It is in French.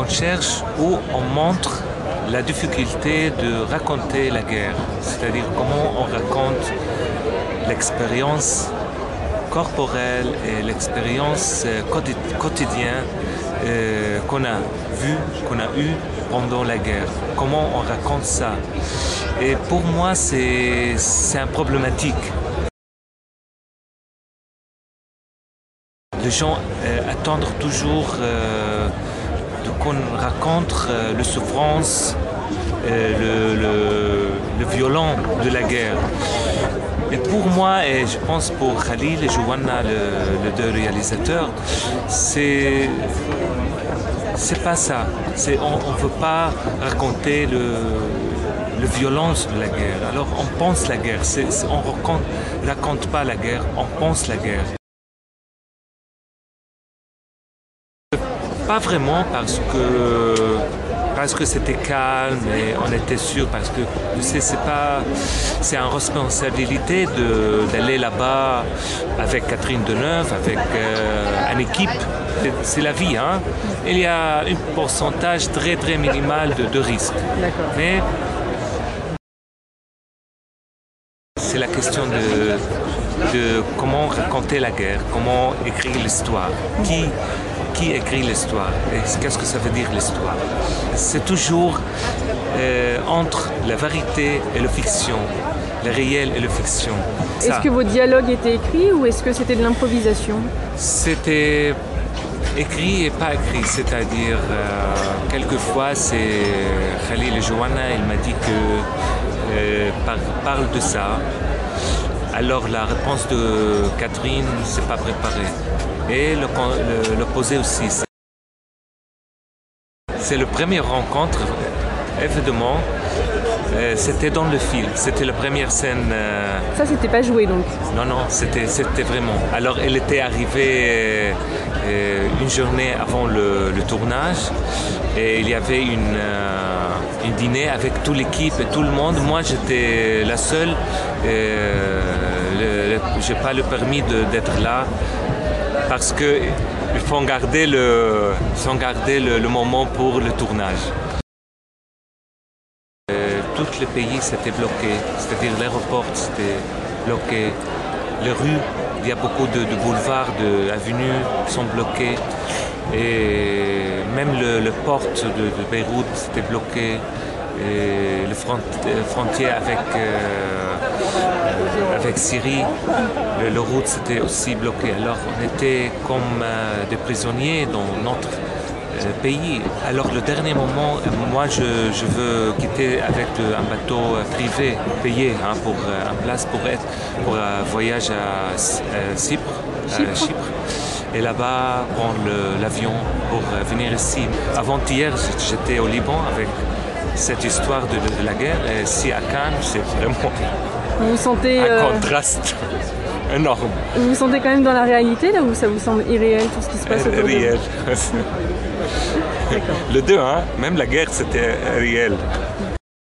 on cherche où on montre la difficulté de raconter la guerre, c'est-à-dire comment on raconte l'expérience corporelle et l'expérience quotidienne qu'on a vue, qu'on a eue pendant la guerre. Comment on raconte ça? Et pour moi, c'est un problématique. Les gens attendent toujours qu'on raconte le souffrance, le violent de la guerre. Et pour moi, et je pense pour Khalil et Joanna, les deux réalisateurs, c'est pas ça. On ne veut pas raconter la violence de la guerre. Alors on pense la guerre. On ne raconte pas la guerre, on pense la guerre. Pas vraiment parce que c'était calme et on était sûr, parce que tu sais, c'est une responsabilité d'aller là-bas avec Catherine Deneuve, avec une équipe. C'est la vie, hein. Il y a un pourcentage très très minimal de risque. Mais c'est la question de comment raconter la guerre, comment écrire l'histoire. Qui écrit l'histoire et qu'est-ce que ça veut dire l'histoire? C'est toujours entre la vérité et la fiction, le réel et la fiction. Est-ce que vos dialogues étaient écrits ou est-ce que c'était de l'improvisation? C'était écrit et pas écrit, c'est-à-dire quelquefois c'est Khalil et Joanna, il m'a dit que parle de ça. Alors la réponse de Catherine, c'est pas préparé. Et l'opposé aussi. C'est la première rencontre, évidemment. C'était dans le film, c'était la première scène. Ça, c'était pas joué donc? Non, c'était vraiment. Alors, elle était arrivée une journée avant le tournage et il y avait une dîner avec toute l'équipe et tout le monde. Moi, j'étais la seule. Je n'ai pas le permis d'être là. Parce qu'il faut garder le moment pour le tournage. Tous les pays s'étaient bloqués, c'est-à-dire l'aéroport c'était bloqué, les rues, il y a beaucoup de boulevards, d'avenues sont bloquées, et même le port de Beyrouth c'était bloqué, et les frontières avec Syrie, le route c'était aussi bloqué. Alors on était comme des prisonniers dans notre pays. Alors le dernier moment, moi je veux quitter avec un bateau privé payé pour un place pour un voyage à Chypre. Et là-bas prendre l'avion pour venir ici. Avant-hier j'étais au Liban avec cette histoire de la guerre, et ici à Cannes c'est vraiment vous sentez, un contraste énorme. Vous vous sentez quand même dans la réalité là, ou ça vous semble irréel tout ce qui se passe autour de vous? Réel. Le 2, hein, même la guerre c'était réel.